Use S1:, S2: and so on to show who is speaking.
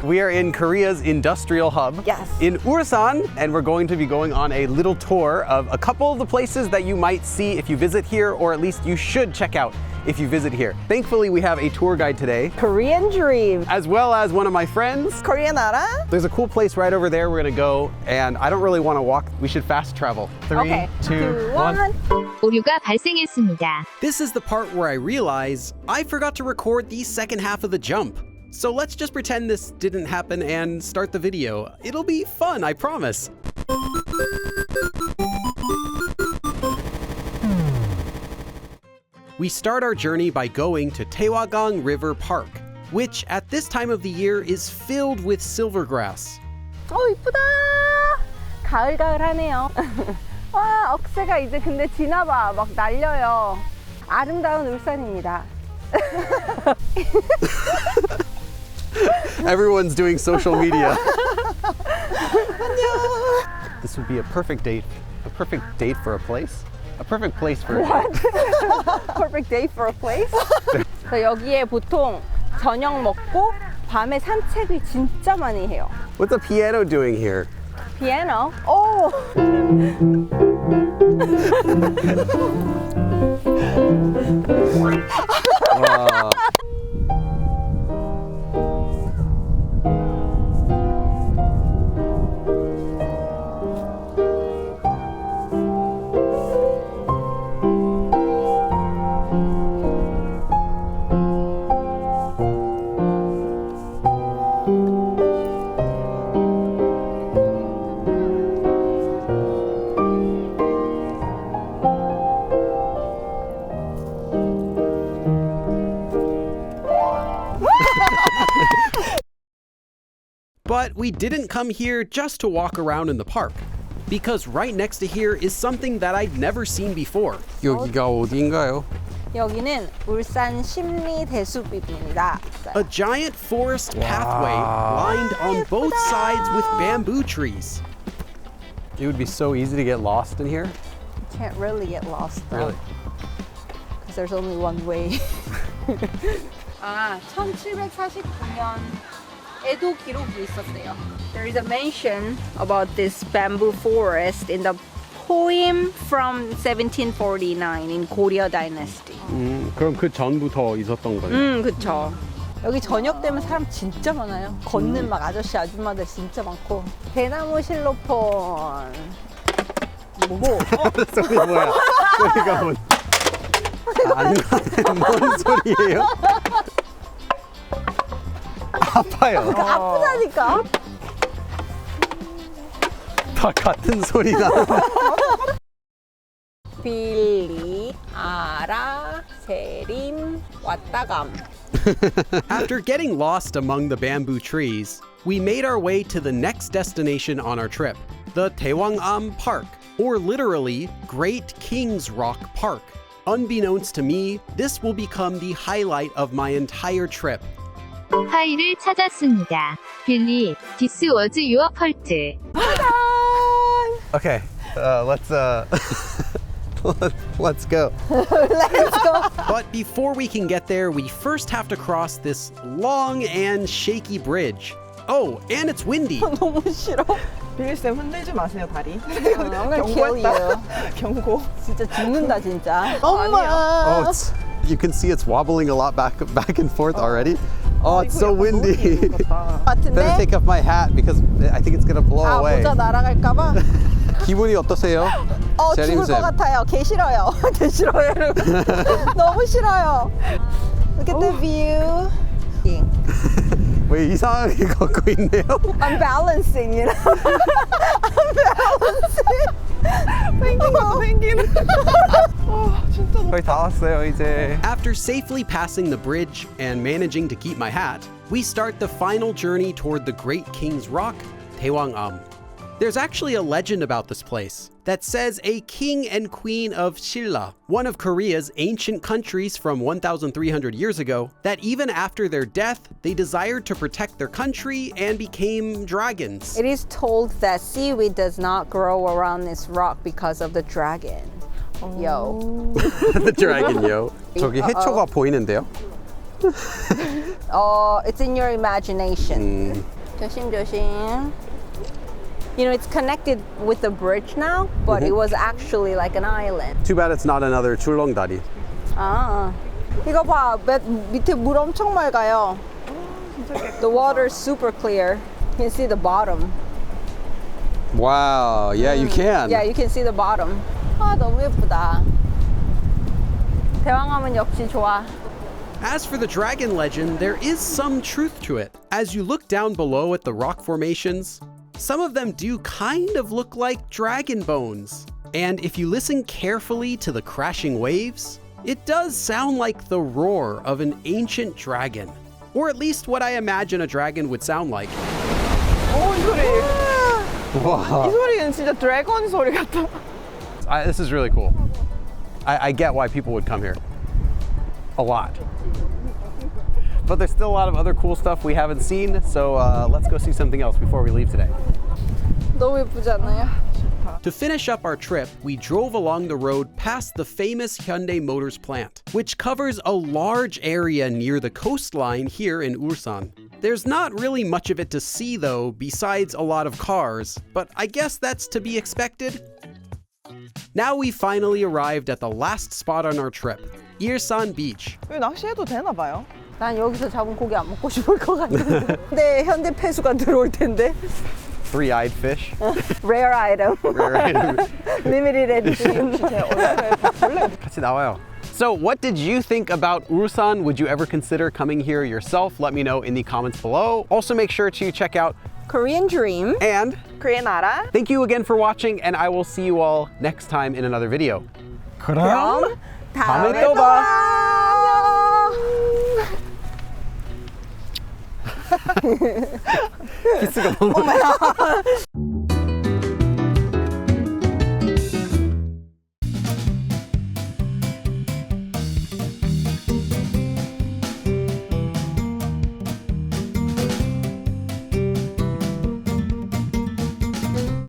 S1: We are in Korea's industrial hub
S2: Yes.
S1: in Ulsan, and we're going to be going on a little tour of a couple of the places that you might see if you visit here, or at least you should check out if you visit here. Thankfully, we have a tour guide today,
S2: Korean Dream.
S1: as well as one of my friends.
S2: Korean Arah.
S1: There's a cool place right over there we're gonna go, and I don't really want to walk. We should fast travel. 3,
S2: Okay.
S1: 2, 1.
S3: 오류가 발생했습니다.
S1: This is the part where I realize I forgot to record the second half of the jump. So let's just pretend this didn't happen and start the video. It'll be fun, I promise. We start our journey by going to Taehwagang River Park, which at this time of the year is filled with silvergrass.
S2: 이쁘다. 가을가을하네요. 와, 억새가 이제 근데 지나봐. 막 날려요. 아름다운 울산입니다.
S1: Everyone's doing social media. This would be a perfect date for a place. A perfect place for
S2: What? Perfect day for a place? 그래서 여기에 보통 저녁 먹고 밤에 산책을 진짜 많이 해요.
S1: What's a piano doing here?
S2: 피아노? 오!
S1: Wow. But we didn't come here just to walk around in the park, because right next to here is something that I'd never seen before. 여기가 어디인가요?
S2: 여기는 울산 십리대숲입니다.
S1: A giant forest pathway lined on both sides with bamboo trees. It would be so easy to get lost in here.
S2: You can't really get lost though.
S1: Really?
S2: Because there's only one way. 아, 1749년 에도 기록이 있었대요. There is a mention about this bamboo forest in the poem from 1749 in Korea Dynasty.
S1: 그럼 그 전부터 있었던 거예요?
S2: 그쵸. 여기 저녁 되면 사람 진짜 많아요. 걷는 막 아저씨 아줌마들 진짜 많고. 대나무 실로폰. 뭐고?
S1: 소리 뭐야? 소리가 뭔? 뭔 소리예요? 아파요.
S2: 아프다니까.
S1: 다 같은 소리가.
S2: 빌리, 아라, 세림, 왔다감.
S1: After getting lost among the bamboo trees, we made our way to the next destination on our trip, the Daewangam Park, or literally Great King's Rock Park. Unbeknownst to me, this will become the highlight of my entire trip.
S3: 파일을 찾았습니다. 빌리, this was your fault.
S1: Okay, let's go.
S2: Let's go.
S1: But before we can get there, we first have to cross this long and shaky bridge. Oh, and it's windy.
S2: 너무 싫어.
S4: 빌리쌤 흔들지 마세요 다리.
S2: I'm gonna kill you.
S4: 경고.
S2: 진짜 죽는다 진짜.
S1: Oh, you can see it's wobbling a lot back and forth already. Oh, it's so windy. Better
S2: 같은데?
S1: take off my hat because I think it's gonna blow
S2: 아,
S1: away.
S2: 모자 날아갈까봐?
S1: 기분이 어떠세요?
S2: 죽을 것 같아요. 개 싫어요. 개 싫어요. 너무 싫어요. Look at the view.
S1: 왜 이상하게 걷고 있네요?
S2: I'm balancing, you know. I'm balancing.
S4: 펭귄. 진짜
S1: 거의 다 왔어요 이제. After safely passing the bridge and managing to keep my hat, we start the final journey toward the Great King's Rock, Daewangam. There's actually a legend about this place that says a king and queen of Silla, one of Korea's ancient countries from 1,300 years ago, that even after their death, they desired to protect their country and became dragons.
S2: It is told that seaweed does not grow around this rock because of the dragon. Yo.
S1: The dragon, yo. 저기 해초가 보이는데요?
S2: It's in your imagination. 조심조심. You know, it's connected with the bridge now, but it was actually like an island.
S1: Too bad it's not another 출렁다리.
S2: 아, 이거 봐. 밑에 물 엄청 맑아요. The water is super clear. You can see the bottom.
S1: Wow, yeah, you can.
S2: Yeah, you can see the bottom. 아, 너무 예쁘다. 대왕암은 역시 좋아.
S1: As for the dragon legend, there is some truth to it. As you look down below at the rock formations, some of them do kind of look like dragon bones. And if you listen carefully to the crashing waves, it does sound like the roar of an ancient dragon. Or at least what I imagine a dragon would sound like.
S4: 이 소리. 이 소리는 진짜 드래곤 소리 같아.
S1: This is really cool. I get why people would come here. A lot. But there's still a lot of other cool stuff we haven't seen, so let's go see something else before we leave today.
S2: 너무 예쁘지 않나요?
S1: To finish up our trip, we drove along the road past the famous Hyundai Motors Plant, which covers a large area near the coastline here in Ulsan. There's not really much of it to see though, besides a lot of cars, but I guess that's to be expected. Now we finally arrived at the last spot on our trip, Ilsan Beach.
S4: 여기 낚시해도 되나 봐요?
S2: 난 여기서 잡은 고기 안 먹고 싶을 것 같은데. 근데 현대 폐수가 들어올 텐데.
S1: Three-eyed fish.
S2: Rare item.
S1: Rare item.
S2: Limited edition.
S1: 같이 나와요. So what did you think about Ulsan? Would you ever consider coming here yourself? Let me know in the comments below. Also make sure to check out
S2: Korean Dream.
S1: and
S4: Korean Arah.
S1: thank you again for watching, and I will see you all next time in another video.
S2: 그럼
S1: 다음에 또 봐. 키스가 너무